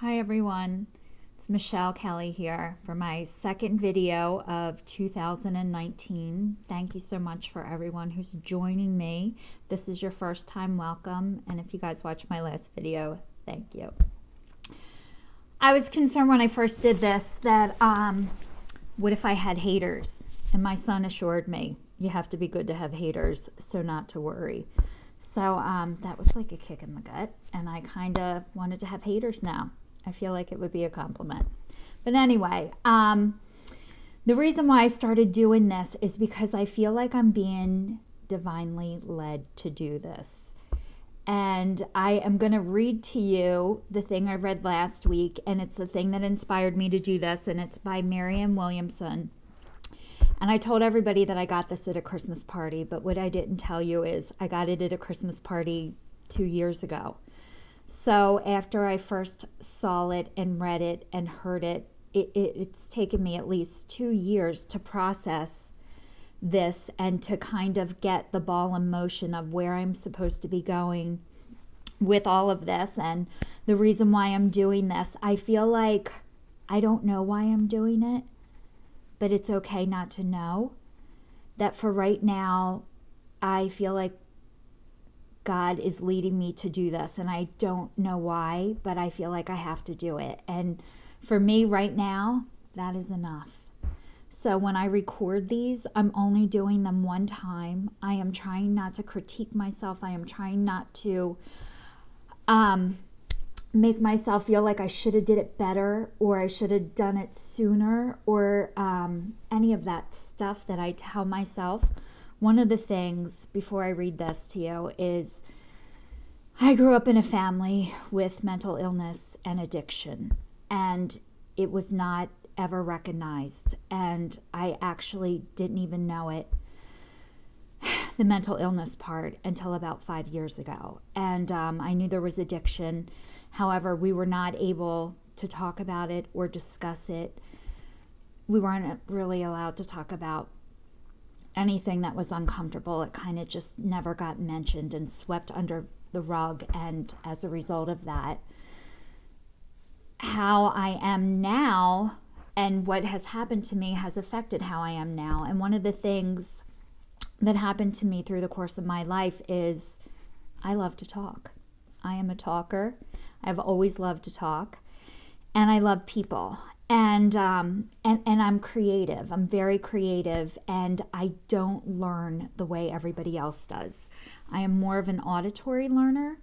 Hi everyone, it's Michelle Kelly here for my second video of 2019. Thank you so much for everyone who's joining me. If this is your first time, welcome, and if you guys watched my last video, thank you. I was concerned when I first did this that what if I had haters? And my son assured me, you have to be good to have haters, so not to worry. So that was like a kick in the gut, and I kind of wanted to have haters now. I feel like it would be a compliment. But anyway, the reason why I started doing this is because I feel like I'm being divinely led to do this. And I am going to read to you the thing I read last week, and it's the thing that inspired me to do this, and it's by Marianne Williamson. And I told everybody that I got this at a Christmas party, but what I didn't tell you is I got it at a Christmas party 2 years ago. So after I first saw it and read it and heard it, it's taken me at least 2 years to process this and to kind of get the ball in motion of where I'm supposed to be going with all of this. And the reason why I'm doing this, I feel like I don't know why I'm doing it, but it's okay not to know. That for right now, I feel like God is leading me to do this, and I don't know why, but I feel like I have to do it. And for me right now, that is enough. So when I record these, I'm only doing them one time. I am trying not to critique myself. I am trying not to make myself feel like I should have did it better, or I should have done it sooner, or any of that stuff that I tell myself. One of the things, before I read this to you, is I grew up in a family with mental illness and addiction, and it was not ever recognized, and I actually didn't even know it, the mental illness part, until about 5 years ago. And I knew there was addiction. However, we were not able to talk about it or discuss it. We weren't really allowed to talk about anything that was uncomfortable. It kind of just never got mentioned and swept under the rug. And as a result of that, how I am now and what has happened to me has affected how I am now. And one of the things that happened to me through the course of my life is I love to talk. I am a talker. I've always loved to talk, and I love people. And I'm creative. I'm very creative, and I don't learn the way everybody else does. I am more of an auditory learner,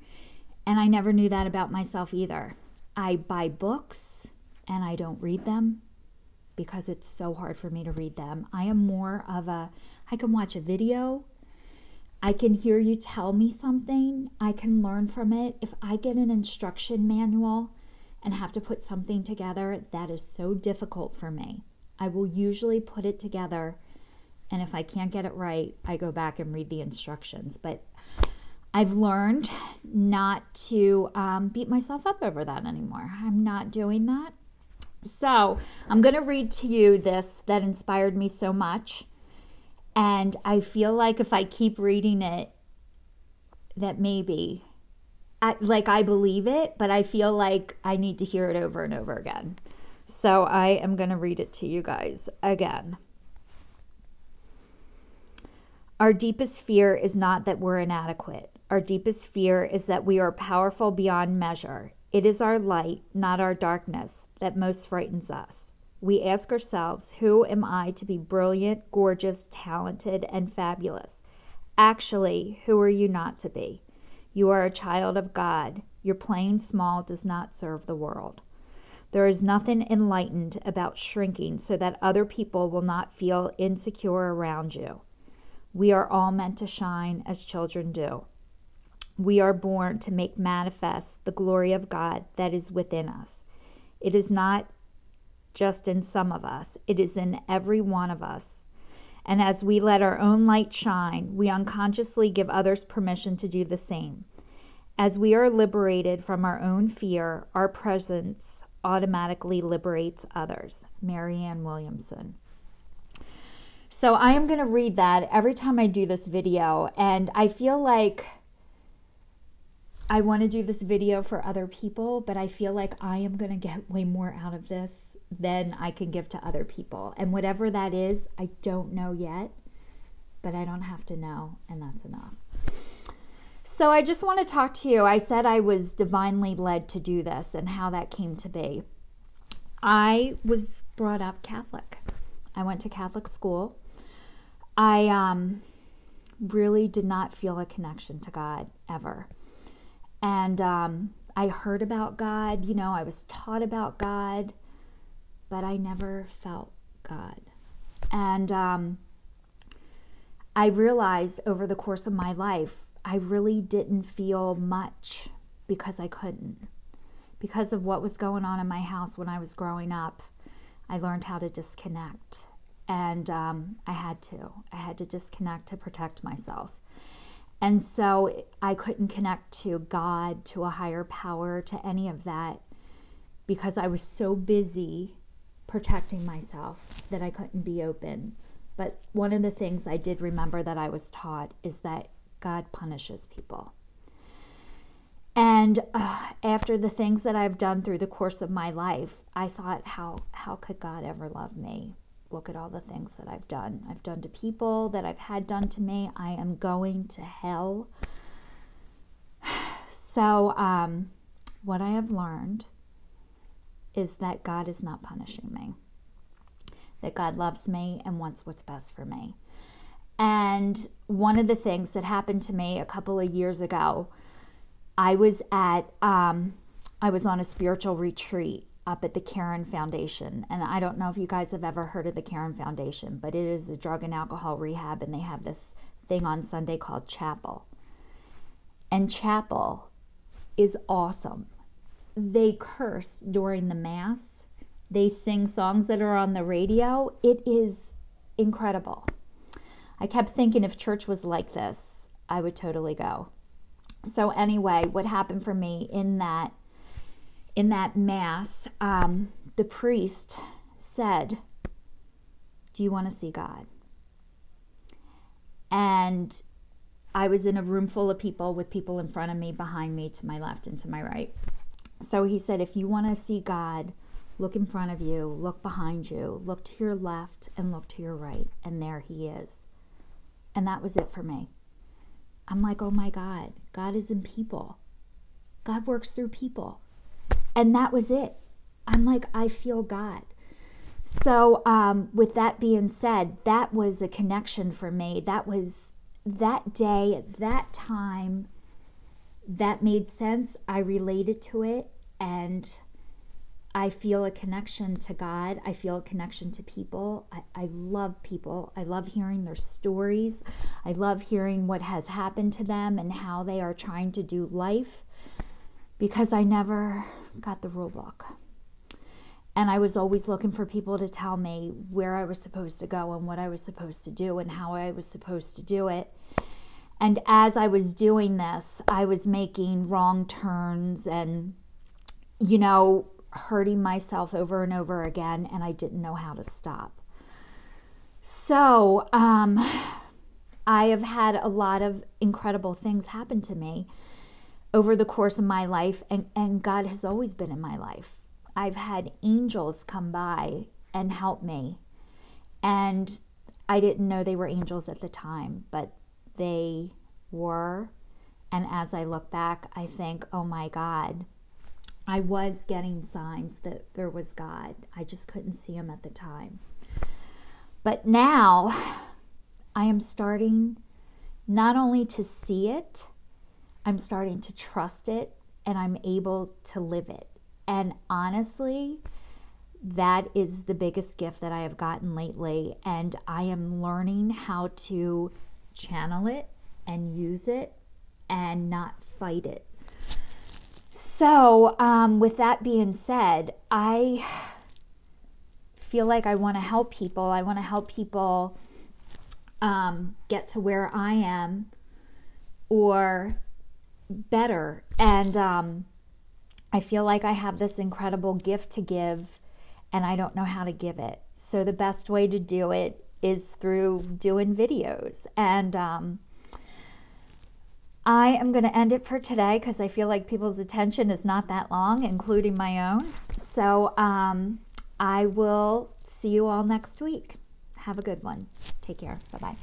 and I never knew that about myself either. I buy books, and I don't read them because it's so hard for me to read them. I am more of I can watch a video, I can hear you tell me something, I can learn from it. If I get an instruction manual and have to put something together, that is so difficult for me. I will usually put it together, and if I can't get it right, I go back and read the instructions. But I've learned not to beat myself up over that anymore. I'm not doing that. So I'm going to read to you this that inspired me so much, and I feel like if I keep reading it, that maybe I believe it, but I feel like I need to hear it over and over again. So I am going to read it to you guys again. Our deepest fear is not that we're inadequate. Our deepest fear is that we are powerful beyond measure. It is our light, not our darkness, that most frightens us. We ask ourselves, who am I to be brilliant, gorgeous, talented, and fabulous? Actually, who are you not to be? You are a child of God. Your playing small does not serve the world. There is nothing enlightened about shrinking so that other people will not feel insecure around you. We are all meant to shine as children do. We are born to make manifest the glory of God that is within us. It is not just in some of us. It is in every one of us. And as we let our own light shine, we unconsciously give others permission to do the same. As we are liberated from our own fear, our presence automatically liberates others. Marianne Williamson. So I am going to read that every time I do this video, and I feel like I want to do this video for other people, but I feel like I am going to get way more out of this than I can give to other people. And whatever that is, I don't know yet, but I don't have to know, and that's enough. So I just want to talk to you. I said I was divinely led to do this and how that came to be. I was brought up Catholic. I went to Catholic school. I really did not feel a connection to God ever. And I heard about God, you know, I was taught about God, but I never felt God. And I realized over the course of my life, I really didn't feel much because I couldn't. Because of what was going on in my house when I was growing up, I learned how to disconnect. And I had to disconnect to protect myself. And so I couldn't connect to God, to a higher power, to any of that, because I was so busy protecting myself that I couldn't be open. But one of the things I did remember that I was taught is that God punishes people. And after the things that I've done through the course of my life, I thought, how could God ever love me? Look at all the things that I've done. I've done to people that I've had done to me. I am going to hell. So what I have learned is that God is not punishing me. That God loves me and wants what's best for me. And one of the things that happened to me a couple of years ago, I was on a spiritual retreat up at the Karen Foundation. And I don't know if you guys have ever heard of the Karen Foundation, but it is a drug and alcohol rehab, and they have this thing on Sunday called chapel. And chapel is awesome. They curse during the Mass. They sing songs that are on the radio. It is incredible. I kept thinking if church was like this, I would totally go. So anyway, what happened for me in that Mass, the priest said, "Do you want to see God?" And I was in a room full of people with people in front of me, behind me, to my left and to my right. So he said, if you want to see God, look in front of you, look behind you, look to your left and look to your right. And there he is. And that was it for me. I'm like, oh my God, God is in people. God works through people. And that was it. I'm like, I feel God. So with that being said, that was a connection for me. That was that day, at that time, that made sense. I related to it, and I feel a connection to God. I feel a connection to people. I love people. I love hearing their stories. I love hearing what has happened to them and how they are trying to do life, because I never got the rule book. And I was always looking for people to tell me where I was supposed to go and what I was supposed to do and how I was supposed to do it. And as I was doing this, I was making wrong turns and, you know, hurting myself over and over again, and I didn't know how to stop. So I have had a lot of incredible things happen to me over the course of my life, and God has always been in my life. I've had angels come by and help me, and I didn't know they were angels at the time, but they were. And as I look back, I think, oh my God, I was getting signs that there was God. I just couldn't see him at the time. But now I am starting not only to see it, I'm starting to trust it, and I'm able to live it. And honestly, that is the biggest gift that I have gotten lately. And I am learning how to channel it and use it and not fight it. So with that being said, I feel like I want to help people. I want to help people get to where I am or better. And I feel like I have this incredible gift to give, and I don't know how to give it. So the best way to do it is through doing videos. And I am going to end it for today because I feel like people's attention is not that long, including my own. So I will see you all next week. Have a good one. Take care. Bye-bye.